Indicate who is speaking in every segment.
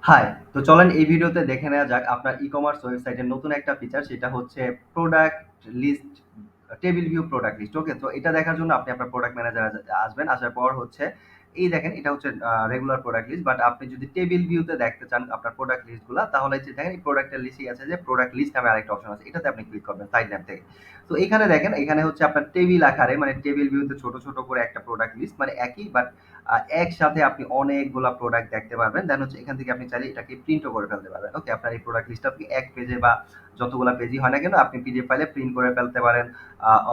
Speaker 1: High! তো চলেন এই ভিডিওতে দেখে নেওয়া যাক আপনার ই-কমার্স ওয়েবসাইটের নতুন একটা ফিচার সেটা হচ্ছে product list table view product list. Okay? তো এটা দেখার জন্য আপনি আপনার প্রোডাক্ট ম্যানেজারে আসবেন। আসার পর হচ্ছে এই দেখেন এটা হচ্ছে রেগুলার প্রোডাক্ট লিস্ট বাট আপনি যদি টেবিল ভিউতে দেখতে চান আপনার প্রোডাক্ট লিস্ট গুলা তাহলে হচ্ছে দেখেন এই প্রোডাক্টের লিস্টেই আছে যে প্রোডাক্ট লিস্ট নামে আরেকটা অপশন আছে। এটাতে আপনি ক্লিক করবেন সাইড ল্যাম্প থেকে। তো এখানে দেখেন এখানে হচ্ছে আপনার টেবিল আকারে মানে টেবিল ভিউতে ছোট, ছোট করে একটা প্রোডাক্ট লিস্ট মানে একই বাট একসাথে আপনি অনেকগুলা প্রোডাক্ট দেখতে পারবেন। দেন হচ্ছে এখান থেকে আপনি চাইলে এটাকে প্রিন্টও করে ফেলতে পারবেন। ওকে? আপনার এই প্রোডাক্ট লিস্টটা আপনি ১ পেজে বা যতগুলা পেজই হয় না কেন আপনি পিডিএফ ফাইলে প্রিন্ট করে ফেলতে পারেন।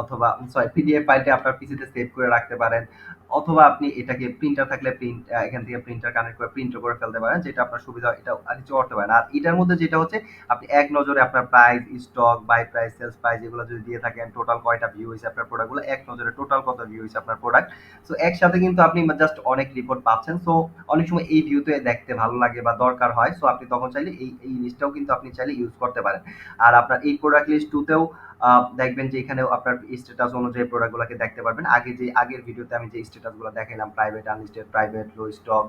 Speaker 1: অথবা সরি পিডিএফ ফাইলটা আপনার পিসিতে সেভ করে রাখতে পারেন। অথবা আপনি এটাকে প্রিন্টার থাকলে এখান থেকে প্রিন্টার কানেক্ট করে প্রিন্টও করে ফেলতে পারেন। যেটা আপনার সুবিধা হয় এটাও কিছু করতে পারেন। আর এটার মধ্যে যেটা হচ্ছে আপনি এক নজরে আপনার price, stock, buy price, sales price এগুলো যদি দিয়ে থাকেন, টোটাল কয়টা ভিউ হইছে আপনার প্রোডাক্টগুলো এক নজরে টোটাল কত ভিউ হইছে আপনার প্রোডাক্ট। সো একসাথে কিন্তু আপনি জাস্ট অনেক রিপোর্ট পাচ্ছেন। সো অনেক সময় এই ভিউতে দেখতে ভালো লাগে বা দরকার হয়। সো আপনি তখন চাইলে এই লিস্টটাও কিন্তু আপনি চাইলে ইউজ করতে পারেন। আর আপনার এই প্রোডাক্ট লিস্ট 2 তেও দেখবেন যে এখানেও আপনার স্ট্যাটাস অনুযায়ী প্রোডাক্টগুলোকে দেখতে পারবেন। আগের ভিডিওতে আমি যে স্ট্যাটাসগুলো দেখাইলাম প্রাইভেট, আনলিস্টেড, প্রাইভেট, লো স্টক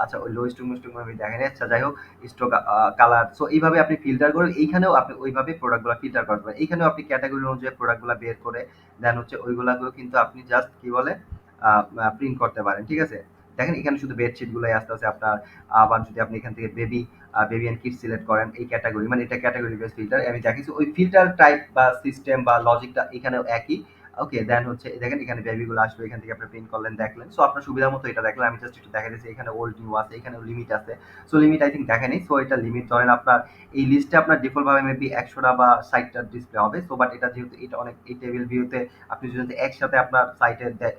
Speaker 1: আচ্ছা ওই লো স্টক মিস্টক আমি দেখাই নাই। আচ্ছা যাই হোক স্টক কালার। সো এইভাবে আপনি ফিল্টার করে এইখানেও আপনি ওইভাবে প্রোডাক্টগুলো ফিল্টার করতে পারেন। এইখানেও আপনি ক্যাটেগরি অনুযায়ী প্রোডাক্টগুলো বের করে দেন হচ্ছে ওইগুলাকেও কিন্তু আপনি জাস্ট কি বলে প্রিন্ট করতে পারেন। ঠিক আছে? দেখেন এখানে শুধু বেডশিট গুলাই আসতেছে আপনার। আবার যদি আপনি এখান থেকে বেবি এন্ড কিডস সিলেক্ট করেন এই ক্যাটেগরি মানে এটা ক্যাটেগরি বেস ফিল্টার আমি দেখাইছি। ওই ফিল্টার টাইপ বা সিস্টেম বা লজিকটা এখানেও একই। ওকে দেন হচ্ছে দেখেন এখানে বেবি গুলো আসবে এখান থেকে আপনি প্রিন্ট করলেন দেখলেন। সো আপনার সুবিধা মতো এটা দেখলেন। আমি জাস্ট একটু দেখাই দিচ্ছি এখানে ওল্ড নিউ আছে এখানেও লিমিট আছে। সো লিমিট আই থিংক দেখেনি। সো এটা লিমিট ধরেন আপনার এই লিস্টে আপনার ডিফল্ট ভাবে মেবি 100টা বা 60টা ডিসপ্লে হবে। সো বাট এটা যেহেতু এটা অনেক এই টেবিল ভিউতে আপনি যদি একসাথে আপনার সাইটে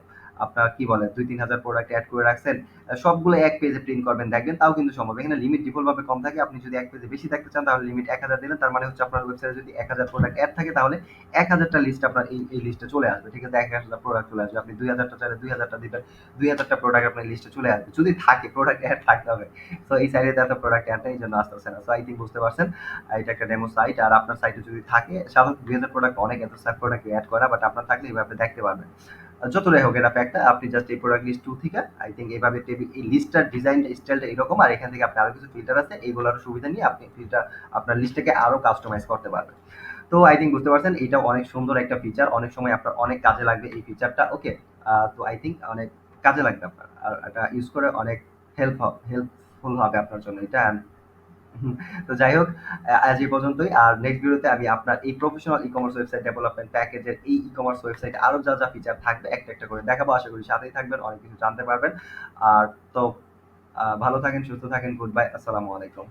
Speaker 1: আপনার কি বলে ২-৩ হাজার প্রোডাক্ট এড করে রাখছেন সবগুলো এক পেজে প্রিন্ট করবেন দেখবেন তাও কিন্তু সম্ভব। এখানে লিমিট ডিফল্ট ভাবে কম থাকে। আপনি যদি এক পেজে বেশি দেখতে চান তাহলে লিমিট ১,০০০ দিলেন। তার মানে হচ্ছে আপনার ওয়েবসাইটে যদি ১,০০০ প্রোডাক্ট এড থাকে তাহলে ১,০০০ টা লিস্ট আপনার এই লিস্টে চলে আসবে। ঠিক আছে? ১,০০০ টা প্রোডাক্ট চলে আসবে। আপনি ২,০০০ টা চাইলে ২,০০০ টা দিবেন। ২,০০০ টা প্রোডাক্ট আপনার লিস্টে চলে আসবে। যদি থাকে প্রোডাক্ট এড থাকতে হবে। সো এই সাইটে তো এত প্রোডাক্ট এড নেই এইজন্য আসতেছে না। সো আই থিংক বুঝতে পারছেন। এটা একটা ডেমো সাইট আর আপনার সাইটে যদি থাকে সাধারণত ২,০০০ প্রোডাক্ট অনেক এত প্রোডাক্ট এড করা বাট আপনার থাকলে এভাবে দেখতে পারবেন। যতটাই হোক এটা ফ্যাক্ট আপনি জাস্ট এই প্রোডাক্ট লিস্ট 2 থেকে আই থিংক এইভাবে টেবিল এই লিস্টটার ডিজাইনটা স্টাইলটা এরকম আর এখান থেকে আপনি আরো কিছু ফিল্টার আছে এইগুলোর সুবিধা নিয়ে আপনি ফিল্টার আপনার লিস্টটাকে আরো কাস্টমাইজ করতে পারবেন। তো আই থিংক বুঝতে পারছেন এটা অনেক সুন্দর একটা ফিচার অনেক সময় আপনার অনেক কাজে লাগবে এই ফিচারটা ওকে তো আই থিংক অনেক কাজে লাগবে আপনার আর এটা ইউজ করে অনেক হেল্পফুল হবে আপনার জন্য এটা হুম, তো যাই হোক আজ এই পর্যন্তই। আর নেক্সট ভিডিওতে আমি আপনার এই প্রফেশনাল ই-কমার্স ওয়েবসাইট ডেভেলপমেন্ট প্যাকেজের এই ই-কমার্স ওয়েবসাইটে আরো যা ফিচার থাকবে একটা, একটা করে দেখাবো। আশা করি সাথেই থাকবেন, অনেক কিছু জানতে পারবেন। আর তো ভালো থাকেন, সুস্থ থাকেন। Good bye. আসসালামু আলাইকুম।